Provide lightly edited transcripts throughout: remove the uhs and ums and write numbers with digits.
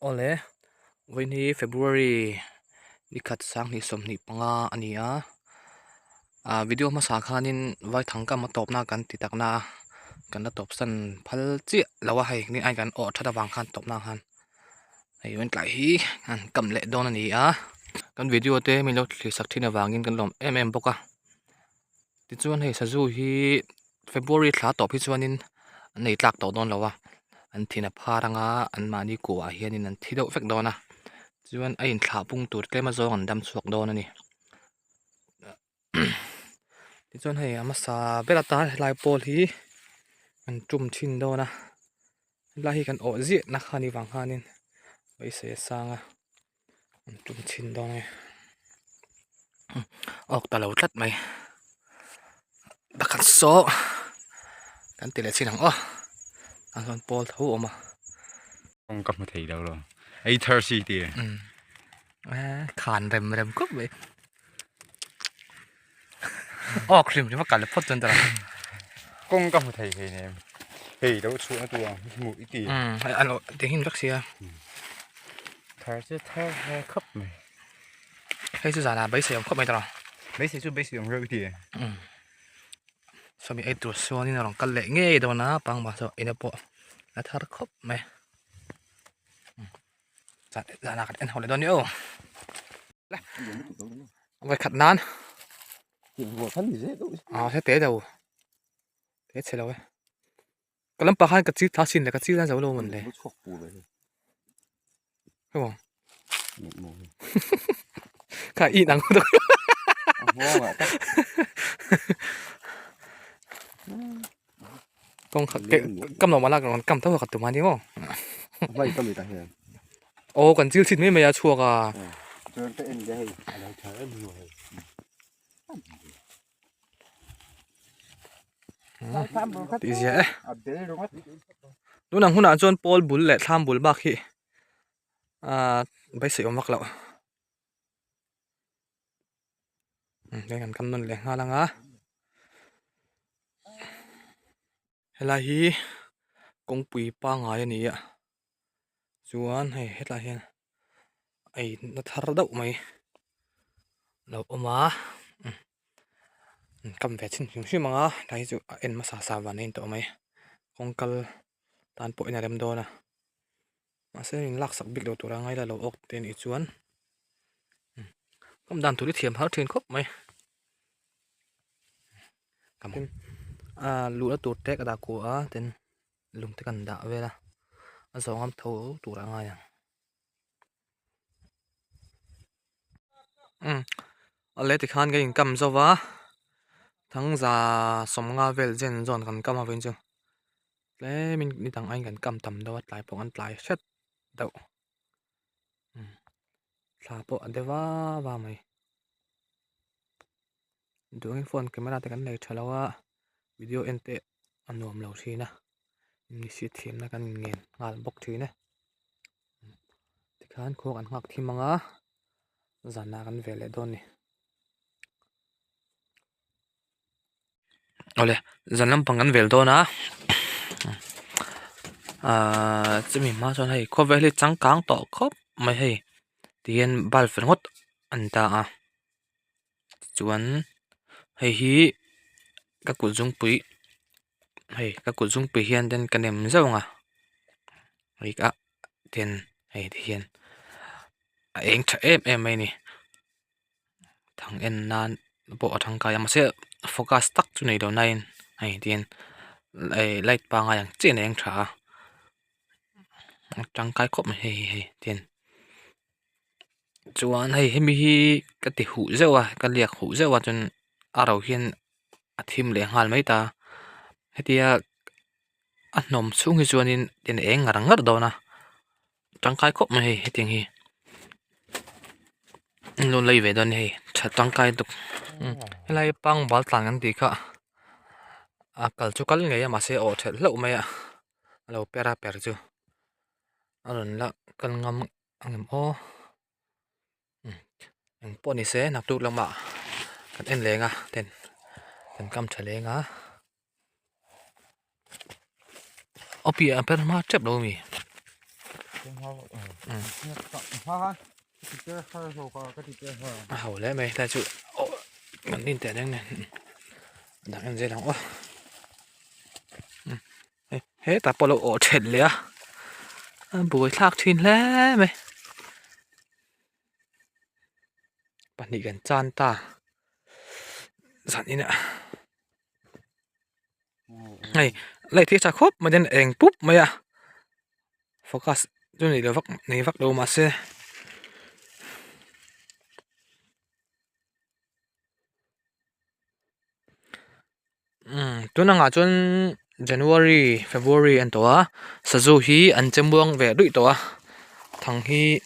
Oleวันนี้ February นี่ขัดสังนี่สมนี่ปังอันนี้วิดีโอมาสาขานินไว้ทั้งกันมาตบหน้ากันติดตักหน้ากันแล้วตบสันพัลเจียแล้วว่าให้นี่ไอ้กันอดทัดวางคันตบหน้าคันไอ้วันไกลอันกำเละโดนอันนี้กันวิดีโอเต้มีรถที่สักที่นวางินกันลมปกติจวนให้สัจจูฮี February ขาตบพิจวนินในตักตบโดนแล้ววะอันที่น่ะพารังอันมานี่กูเฮียนี่นั่นที่เดาเฟกโดนจวนไอ้อินขาปุงตูดเกลมาโจกันดำสวกโดนนี่ที่จวนให้อามาซาเบลตาลายโพลีมันจุ่มชินโดนะลายกันโอจินักฮานี่วังฮานินไปเสียสางมันจุ่มชินโดนไงออกตะเลวตัดไหมบักขัดโซกันติดเลยสิหนังอันส่วนโพลทูออกมาkhông cầm thấy đâu rồi ấy thơ gì thì khàn rem cúp vậy ออกคลิปที่ว่ากันเลยพดจนตลอด không cầm thấy thì này thì đâu xuốngตัวmũi thì อันเราเดี๋ยวหินรักเสีย thơ chứ thơ khắp mày ให้สุสานใบเสียงครบไหมตลอด mấy sẽ chút mấy sẽ rồi thì สมัยไอ้ตัวส่วนนี่เรากันเละเงี้ยตัวนะปังมาสอินเนปะแล้วถ้าครบไหมจะนักเอ็นหัวเลยตอนนี้เอาไปขัดนานใช่เตะเดียวเตะเสร็จแล้วเว้ยก็ลำปางกับจีท้าชินแต่กับจีนั่นจะรู้หมดเลยครับผมข้าอีหนังตัวกงกำหนดมาแล้วกันกำเท่ากับตัวมันนี่มั้งไม่ก็มีแต่เห็นโอ้กันจิ้วชินไม่ยาชัวกะเจอแต่เอ็นได้อะไรเธอไม่รู้ดีเสียดูหนังหุ่นจวนโพลบุลเล่ทำบุลบักฮีไปเสียมักแล้วเดี๋ยวกันกำนันเลยงาลังเฮลาฮีกงปุยปังอะไรนี่จวนให้เฮลาเฮนไอ้นัทรดาวไหมเราออกมากำเวชินยังชื่อมังได้จูเอ็นมาสาวันนี้ตัวไหมกงกัลตานปอยนาเรมโดนะมาเส้นลักสักบิ๊กเราตัวไงแล้วเราออกเต็นอีจวนกำดันตัวที่เทียมเขาเทียนครบไหมกำรู้แล้วตัวแตกกระดาษกัวเต็นลุงตะกันด่าเวลาสองคำเท่าตัวไงอะไรที่ขันก็ยังกำซะวะทั้งจะสมงาเวลเจนจอนกันกำมาเป็นจังแล้วมันนี่ต่างไอ้กันกำต่ำดาวหลายพวกอันหลายเช็ดเดาลาพวกอันเดว่าไหมดูให้โฟนกันมาได้กันเลยเฉลว่าวิดีโอเอ็นเตออันนวมเหล่าทีนะมีสิทธิ์ทีมนะกันเงินงานบกทีนะที่ขันโคกันหักทีมังจานนากันเวลโดนนี่เอาเลยจันลำปังกันเวลโดนะจะมีมาจนให้ข้อเวลจังกลางต่อครบไม่ให้เตียนบัลฟ์งดอันตาจวนให้ฮีกักุจุงปุยให้กักุจุงปุยเฮียนเดินกันเอ็มเจ้าให้กะเตียนให้เทียนเองเอ็มไม่นี่ทางเอ็นนานบอกทางกายมาเสียโฟกัสตักจุดไหนเดี๋ยวนั้นให้เตียนไล่ปางอย่างเจนเองช้าจังกายครบให้เตียนจวนให้มีกติหูเจ้ากันเรียกหูเจ้าจนเราเห็นทีมเลี้ยงหันไม่ตาให้เดียอันนมสูงที่จวนนี้เตียนเองรังงัดโดนะจังกายครบให้เตียงฮีลุนเลยเวดอนให้ชัดจังกายตุกอะไรปังบอลต่างกันดีค่ะกัลจุกัลไงมาเสียโอเทลเล่าไหมเราเปร่าเปร่าจูอันนั้นละกันงำงำโอปนิเสนับตุกลงมากันเอ็นเลงเต็นกำเฉลงเอาปีอันเป็นมาเจ็บเรามี hầu lẽ mày ta chịu ngắn tin tiền đấy này đặng em dễ lắm quá hết ta bỏ lỗ ổ chèn lẽ buổi thác thìn lẽ mày bạn đi gần chan ta dặn đi nè này lại thiết chả khốp mà đến engปุ๊บmày à focus chỗ này vắt đồ mà xe chỗ nào ngã chọn January February anh toa sazu hi anh chém buông về đuổi toa thằng hi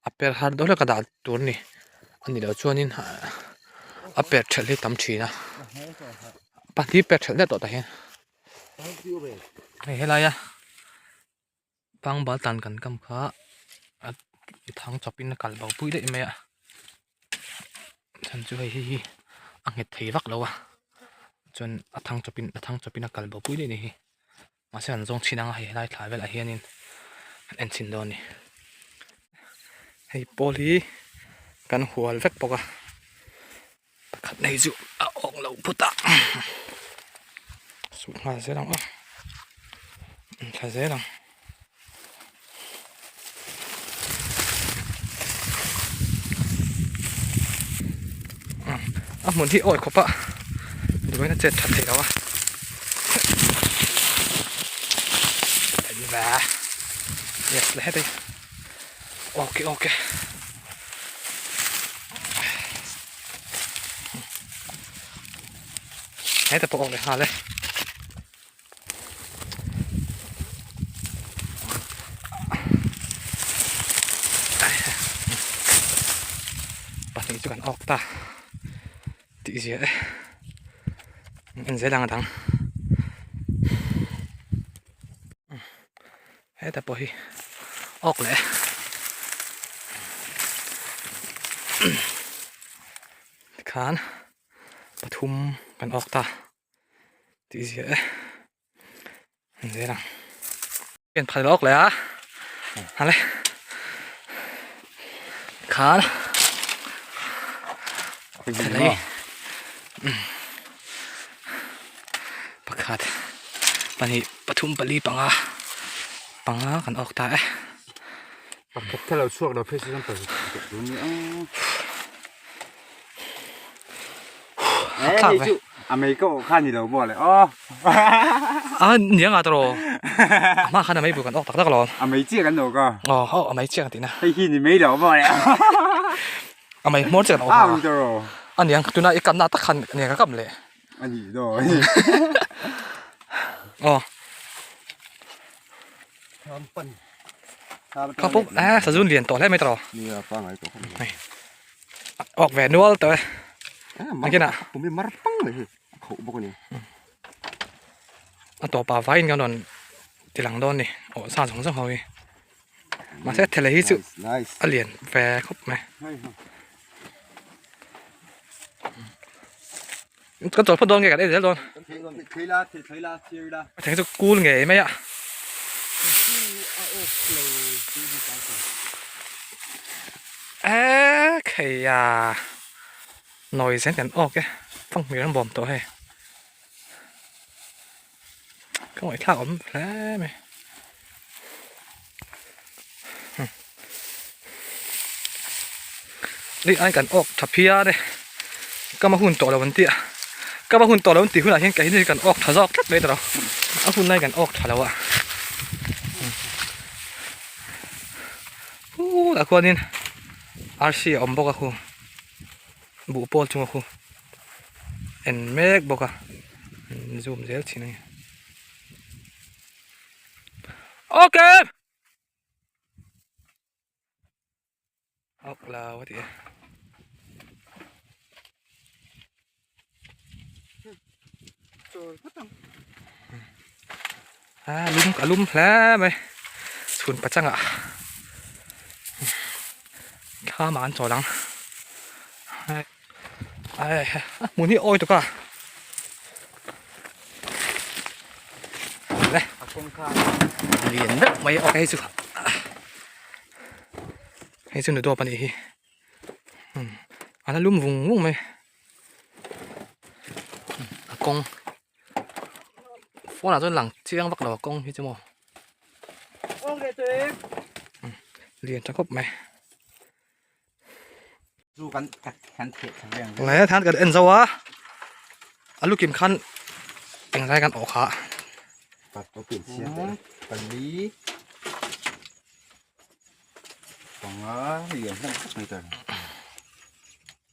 apel hard đó là cái đạn tuần này anh đi đâu cho nên apel chật lên tầm chỉ na bạn đi apel chật lên tổ tài hen này hay à bang bảo tàn cần cầm khá thằng chọc pin cản bảo bụi đấy mẹ thằng chú hay anh hết thấy vắt đâu à chọn thằng chọc pin cản bảo bụi đấy này mà sẽ ăn giống chi năng hay lại thải về lại hiền nên anh xin đón này hay polyกันหัวเล็กปกอะขัดในจุออกเหล่าพุทธะสุดหาเสียดังอ่ะหาเสียดังเหมือนที่โอ้ยครบอะดูไว้น่าจะถัดเลยแล้วอะแต่ดีแบบเย็ดเลยให้ดิโอเคให้แต่ปอกเลยหาเลยปัดนี้จุกันออกตาตีเสียเลยมันเสียดังดังให้แต่ปอกออกเลยขานปทุมกันออกตาตีเสียมันเสียดังเปลี่ยนพันล็อกเลยอ่ะอะไรขานอะไรประกาศปันนี้ปทุมปลีปังอ่ะกันออกตาถ้าเราช่วงเราเพื่อที่จะไปดูนี่ข้าวไปอเมริกาข้านี่เราบ่เลยเนี่ยงอ่ะตัวมาขนาดไม่บุกันออกตักตลอดอเมริกากันหนูก็อเมริกาตีนะไอ้ที่นี่ไม่เราบ่เลยอเมริกาหมดจังออกอันนี้ตัวน่ะอีกกันน่าตักขันเนี่ยก็กำเลยอันนี้โดยเขาปุ๊บสะดุ้งเรียนต่อได้ไหมต่อนี่ฟังไอ้ตัวออกแหวนนัวตัวเมื่อกี้น่ะผมเป็นมารปังเลยเขาบอกนี่ต่อป่าไฟกันนอนทีหลังโดนนี่โอ้3-2เขาเลยมาเซตเทเลฮิสุเหรียญแฟร์ครบไหมก็ตัวพอโดนไงกันได้เดี๋ยวโดนถึงจะกู้ไงไหมอ่ะใครอ่ะหน่อยเส้นกันออกแกฟังมีน้ำบอมตัวให้ก็ไหวข้าวผมแล้วไหมนี่อันกันออกทับพิยาเลยก็มาหุ่นต่อแล้ววันที่ก็มาหุ่นต่อแล้ววันที่หุ่นอะไรเห็นกันที่กันออกถอดซอกทักเลยแต่เราเอาหุ่นไล่กันออกถอดแล้วอ่ะแต่คนนี้อาร์ซีอมบอกกูบุปผาจุงกูเอ็นเมกบอกอ่ะซูมเซลทีนี่โอเคออกแล้ววะทีลุ่มกับลุ่มแล้วไหมส่วนปัจจังอ่ะข้ามันจ่อหลังมูนี่โอ้ยตัวก็เลยเหรียญไม่ออกให้สุด ให้ซึ่งตัวปนีอันนั้นลุ่มvùng vùngไหมกงพวกเราจนหลังเชี่ยงวักดอกกงพี่จมูกเรียนจะครบไหม ดูกันกัดขันเทะทั้งแรง ไหนทานกันเอ็นซะวะอันลูกกิมคันเอ็งไรกันออกขา ปัดตัวเปลี่ยนเสียงปันดีของเหรียญนั่งไม่กัน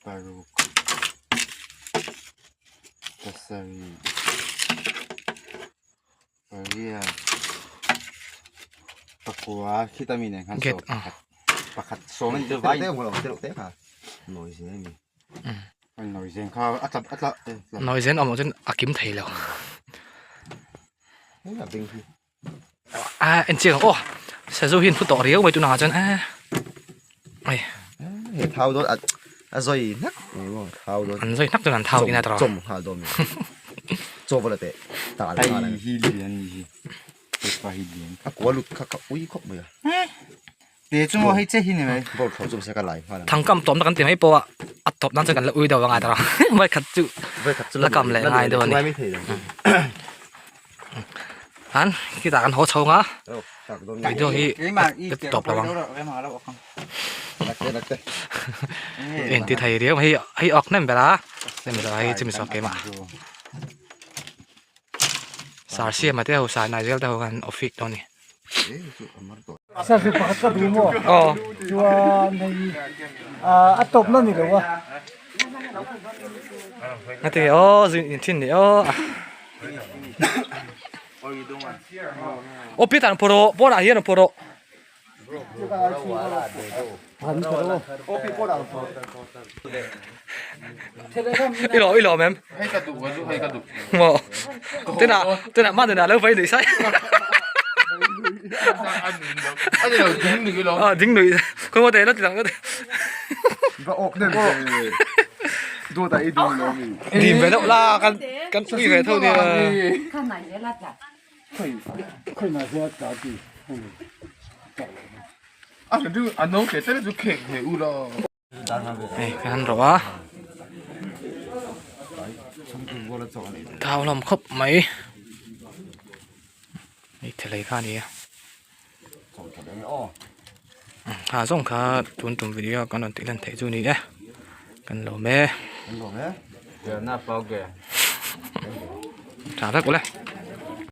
ปารุกัสรีปาริยาปะกัวคิตามินเนี่ยขันโซปะขัดโซมันจะไว้ Tế không là tế hả? Nồi gì đấy mình. มันหน่อยเสียงเขาอัตลับ น้อยเซนออกมาจนอากิมไทยแล้ว Thế là bình thường. เอ็นเจียงโอ้เสียสู้หินผู้ต่อเรียวไปจุนหาจนไอ้ Thế thao đó rồi nắc đúng không? Thao đó. อันนี้นักจนอันเท่าอีน่าตรอ Trộm hả đó mình. Trộm vào là tế. Tạ ไอ้ lại là. ฮีเลียนนี่เป็นปลาฮีเลียน À quá lụt khắc khắc ui khóc mày à. เดี๋ยวจุ่มให้เจ๊หินไหม Bỏ khẩu trộm sẽ cả lại. ทางกำตอมตะกันเตรียมให้ปะอัดตบนั่นจะกันแล้วอุ้ยเดี๋ยวว่าไงตรอไม่ขัดจุ Với khắc Là cầm lại ngay thôi này. Mai mới thấy được. อันที่ตากันหัวเชงอ่ะ Đâu, tạc đó วิดีโอที่ ตบระวัง ไม่มาแล้ว Lắc tế. เอ็นที่ไทยเรียวให้ออกนั่นไปละนั่นไปละให้จะมีสอบเกมอ่ะสารเสียมาเที่ยวสารนายเรียวเที่ยวกันออฟฟิศตอนนี้ Thế chứ mất rồi. Sao thì bắt cặp đi mua? อ๋อ Chùa này ăn tôm nó gì đâu à? นั่นที่อ๋อสิ่งที่นี่อ๋อโอ้พี่ตาโปรโปรอะไรเงี้ยโปร Hắn phải đâu? อีหล่ออีหล่อแม่ม ให้กระดูกให้กระดูก โอ้เต้นอ่ะมาเต้นอ่ะแล้วไฟหนุ่ยใส่ อันนี้เราทิ้งหนึ่งกิโล อ๋อจริงหนุ่ยคนว่าเต้นแล้วติดหลังก็เต้น Và ộp lên rồi. Đua tại đua nó mình. ดีไปแล้วลากันอุ้ยไปเท่านี้ 看哪些辣椒？快拿些炸鸡。 อ่ะดูอันน้องเก๋เต้นดูเข่งเหวล่ะ ไอ้กันหรอวะ Vô là chọn này. ดาวลมครบไหมนี่ทะเลข้านี้ Chọn cái đấy ó. หาส่งขาตุนวิดีโอกันนติลันเทจูนี่กันหล่อแม่ Đúng rồi đấy.เดี๋ยวหน้าเปล่าแก ถามแล้วกูเลย